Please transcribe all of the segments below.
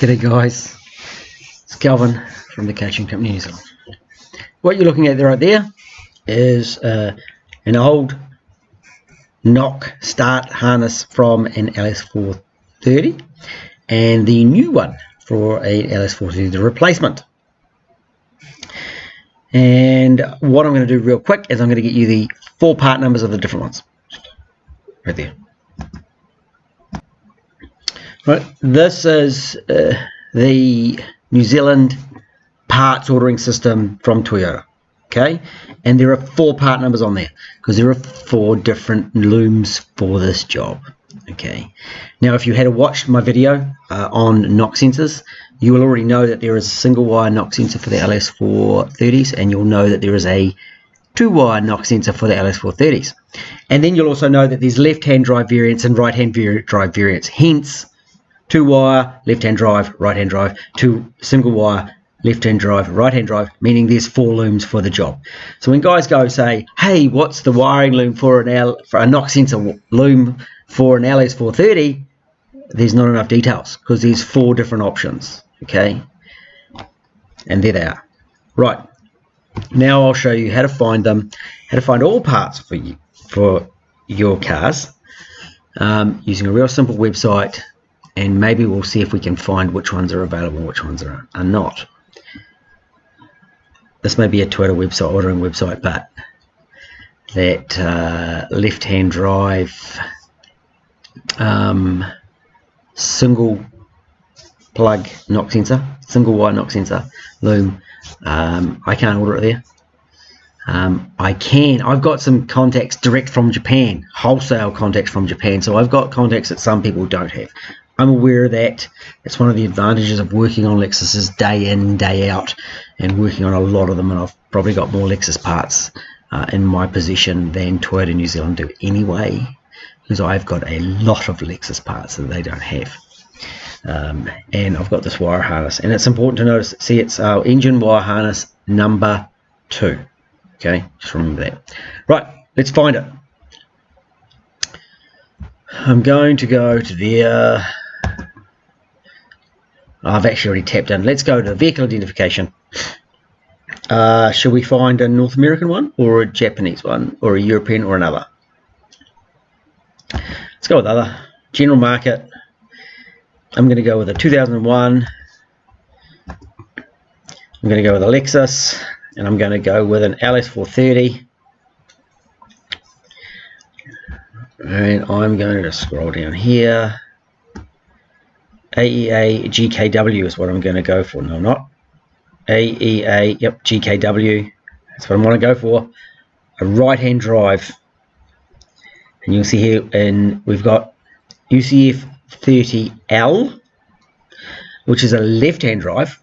G'day guys, it's Calvin from the Coaching Company New Zealand. What you're looking at right there is an old knock start harness from an LS430 and the new one for a LS430, the replacement. And what I'm going to do real quick is I'm going to get you the 4 part numbers of the different ones. Right there. Right, this is the New Zealand parts ordering system from Toyota, okay? And there are 4 part numbers on there because there are 4 different looms for this job, okay? Now, if you had watched my video on knock sensors, you will already know that there is a single wire knock sensor for the LS430s, and you'll know that there is a 2-wire knock sensor for the LS430s. And then you'll also know that there's left-hand drive variants and right-hand drive variants. Hence, 2-wire, left-hand drive, right-hand drive, 2 single-wire, left-hand drive, right-hand drive, meaning there's 4 looms for the job. So when guys go say, hey, what's the wiring loom for a knock sensor loom for an LS430, there's not enough details because there's 4 different options, okay? And there they are. Right, now I'll show you how to find them, how to find all parts for your cars using a real simple website, and maybe we'll see if we can find which ones are available and which ones are not. This may be a Toyota website, ordering website, but that left-hand drive single plug knock sensor, single wire knock sensor loom, I can't order it there. I've got some contacts direct from Japan, wholesale contacts from Japan, so I've got contacts that some people don't have. I'm aware of that. It's one of the advantages of working on Lexuses day in, day out, and working on a lot of them, and I've probably got more Lexus parts in my possession than Toyota New Zealand do anyway, because I've got a lot of Lexus parts that they don't have. And I've got this wire harness, and it's important to notice, see, it's our engine wire harness number 2. Okay, just remember that. Right, let's find it. I'm going to go to the I've actually already tapped in. Let's go to vehicle identification. Should we find a North American one, or a Japanese one, or a European, or another? Let's go with other. General market. I'm going to go with a 2001. I'm going to go with a Lexus, and I'm going to go with an LS430. And I'm going to scroll down here. AEA GKW is what I'm going to go for. No, not AEA. Yep, GKW. That's what I want to go for. A right-hand drive. And you'll see here, and we've got UCF 30L, which is a left-hand drive,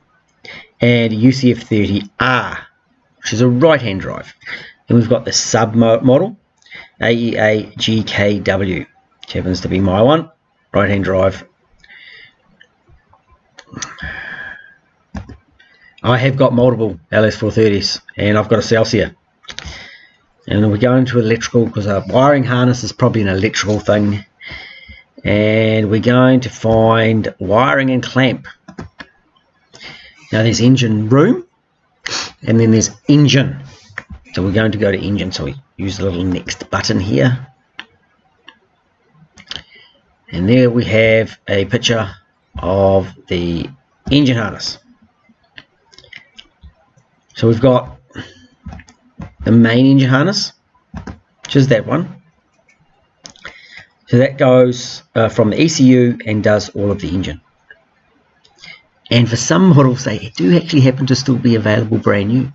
and UCF 30R, which is a right-hand drive. And we've got the sub-model, AEA GKW, which happens to be my one, right-hand drive. I have got multiple LS430s, and I've got a Celsior. And we're going to electrical because our wiring harness is probably an electrical thing. And we're going to find wiring and clamp. Now there's engine room, and then there's engine. So we're going to go to engine, so we use the little next button here. And there we have a picture of the engine harness. So we've got the main engine harness, which is that one. So that goes from the ECU and does all of the engine. And for some models, they do actually happen to still be available brand new.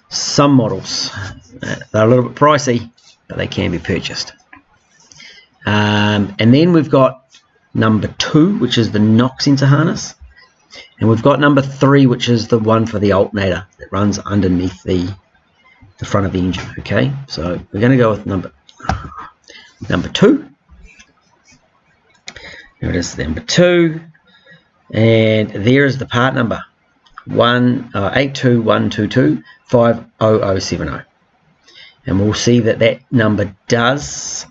Some models, they're a little bit pricey, but they can be purchased. And then we've got number 2, which is the knock sensor harness. And we've got number 3, which is the one for the alternator that runs underneath the front of the engine. Okay, so we're going to go with number 2. There it is, number 2. And there is the part number, 82122500070. And we'll see that that number does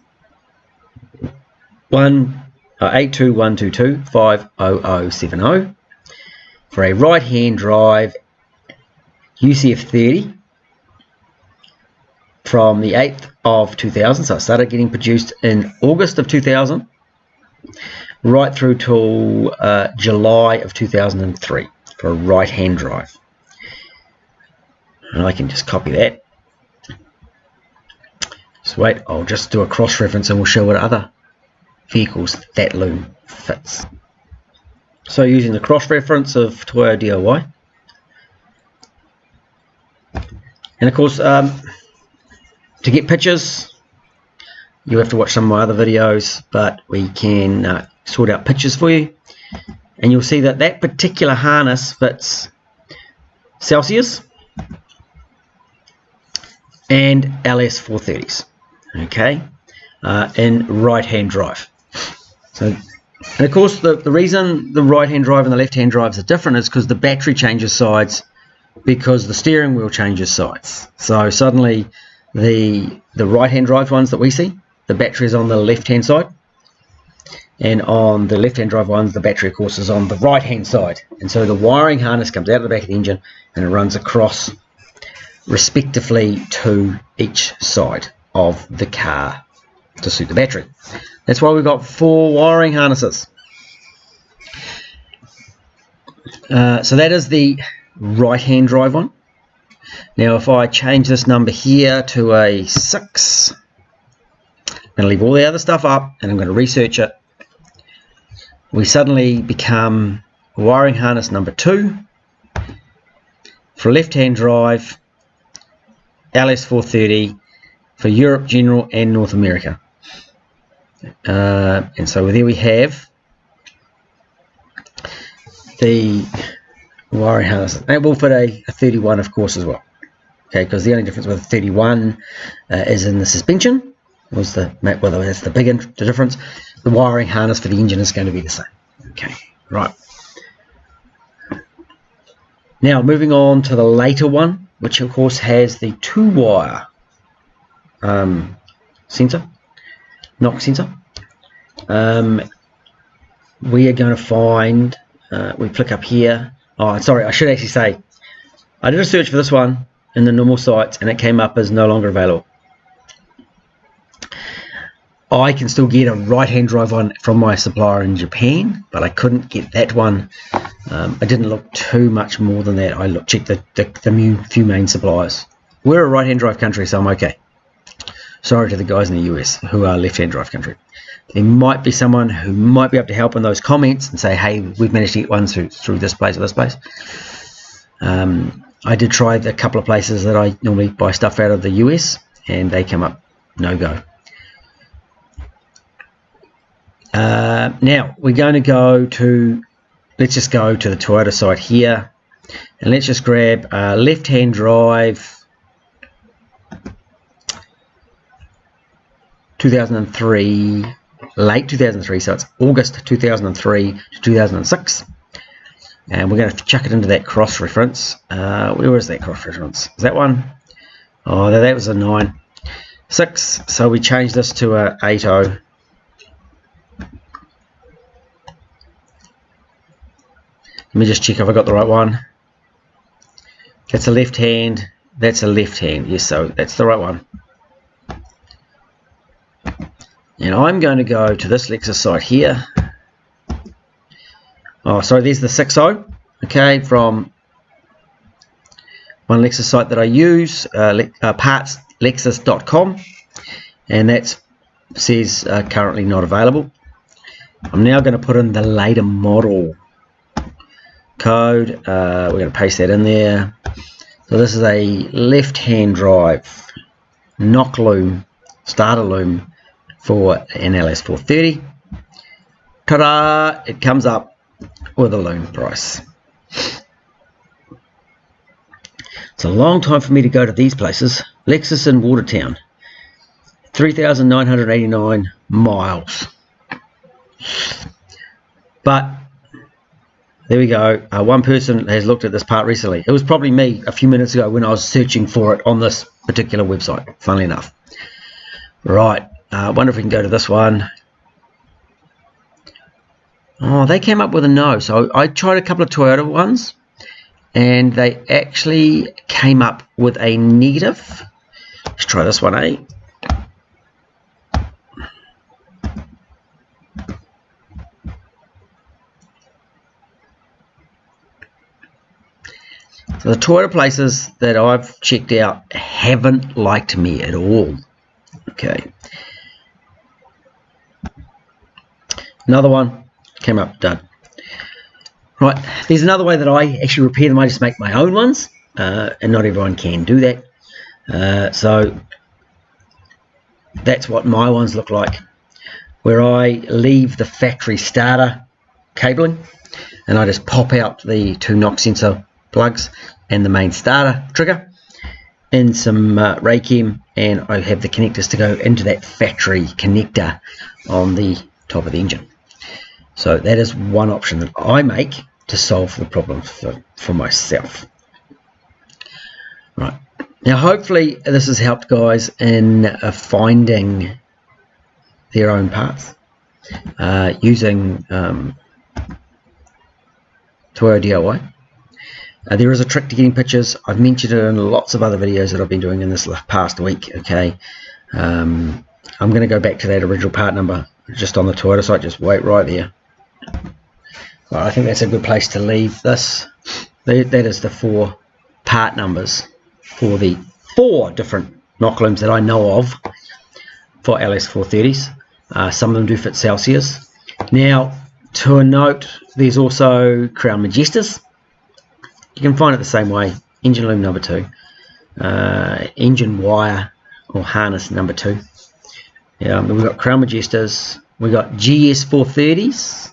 1 821225070 for a right-hand drive UCF30 from the 8th of 2000. So it started getting produced in August of 2000 right through till July of 2003 for a right-hand drive. And I can just copy that. So wait, I'll just do a cross-reference and we'll show what other vehicles that loom fits. So using the cross-reference of Toyota DIY, and of course to get pictures you have to watch some of my other videos, but we can sort out pictures for you, and you'll see that that particular harness fits Celsius and LS430s, okay, in right-hand drive. So, and of course the reason the right-hand drive and the left-hand drives are different is because the battery changes sides, because the steering wheel changes sides. So suddenly the right-hand drive ones that we see, the battery is on the left-hand side, and on the left-hand drive ones the battery of course is on the right-hand side, and so the wiring harness comes out of the back of the engine and it runs across respectively to each side of the car to suit the battery. That's why we've got 4 wiring harnesses. So that is the right-hand drive one. Now if I change this number here to a 6, I'm going to leave all the other stuff up and I'm going to research it. We suddenly become wiring harness number 2 for left-hand drive LS430 for Europe, General and North America. And so there we have the wiring harness. That will fit a 31 of course as well. Okay, because the only difference with a 31 is in the suspension. That's the big difference. The wiring harness for the engine is going to be the same. Okay, right. Now moving on to the later one, which of course has the 2-wire sensor, knock sensor. We are going to find, we click up here. Oh, sorry, I should actually say, I did a search for this one in the normal sites and it came up as no longer available. I can still get a right-hand drive one from my supplier in Japan, but I couldn't get that one. I didn't look too much more than that. I checked the few main suppliers. We're a right-hand drive country, so I'm okay. Sorry to the guys in the US who are left-hand drive country. There might be someone who might be able to help in those comments and say, hey, we've managed to get one through this place or this place. I did try the couple of places that I normally buy stuff out of the US and they come up no go. Now we're going to go to, let's just go to the Toyota site here and let's just grab left-hand drive 2003, late 2003, so it's August 2003 to 2006, and we're going to chuck it into that cross-reference. Where is that cross-reference? Is that one? Oh, that was a 9. 6, so we change this to a 80. Let me just check if I got the right one. That's a left hand. That's a left hand. Yes, so that's the right one. And I'm going to go to this Lexus site here. Oh, sorry, there's the 6.0. Okay, from one Lexus site that I use, partslexus.com, and that says currently not available. I'm now going to put in the later model code. We're going to paste that in there. So this is a left-hand drive knock loom, starter loom for an LS430. Ta-da! It comes up with a loom price. It's a long time for me to go to these places. Lexus in Watertown, 3,989 miles. But there we go. One person has looked at this part recently. It was probably me a few minutes ago when I was searching for it on this particular website, funnily enough. Right, I wonder if we can go to this one. Oh, they came up with a no. So I tried a couple of Toyota ones, and they actually came up with a negative. Let's try this one, eh? So the Toyota places that I've checked out haven't liked me at all. Okay. Another one came up done. Right, there's another way that I actually repair them. I just make my own ones, and not everyone can do that. So that's what my ones look like, where I leave the factory starter cabling, and I just pop out the two knock sensor plugs and the main starter trigger in some Raychem, and I have the connectors to go into that factory connector on the top of the engine. So that is one option that I make to solve the problem for myself. Right, now hopefully this has helped guys in finding their own parts using Toyota DIY. There is a trick to getting pictures. I've mentioned it in lots of other videos that I've been doing in this past week. Okay, I'm going to go back to that original part number just on the Toyota site. Just wait right there. Right, I think that's a good place to leave this. That is the 4 part numbers for the 4 different knock looms that I know of for LS430s. Some of them do fit Celsius. Now, to a note, there's also Crown Majestas. You can find it the same way. Engine loom number 2, engine wire or harness number 2. We've got Crown Majestas. We've got GS430s.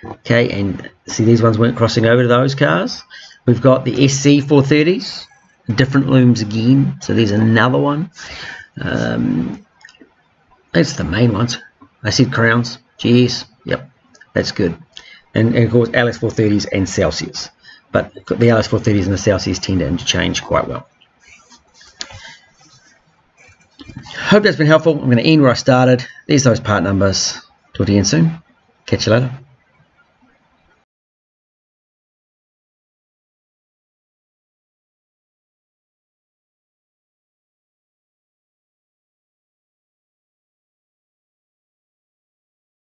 Okay, and see these ones weren't crossing over to those cars. We've got the SC430s, different looms again. So there's another one. That's the main ones. I said Crowns, GS. Yep, that's good. And of course LS430s and Celsius. But the LS430s and the Celsius tend to interchange quite well. Hope that's been helpful. I'm going to end where I started. There's those part numbers. Talk to you again soon. Catch you later.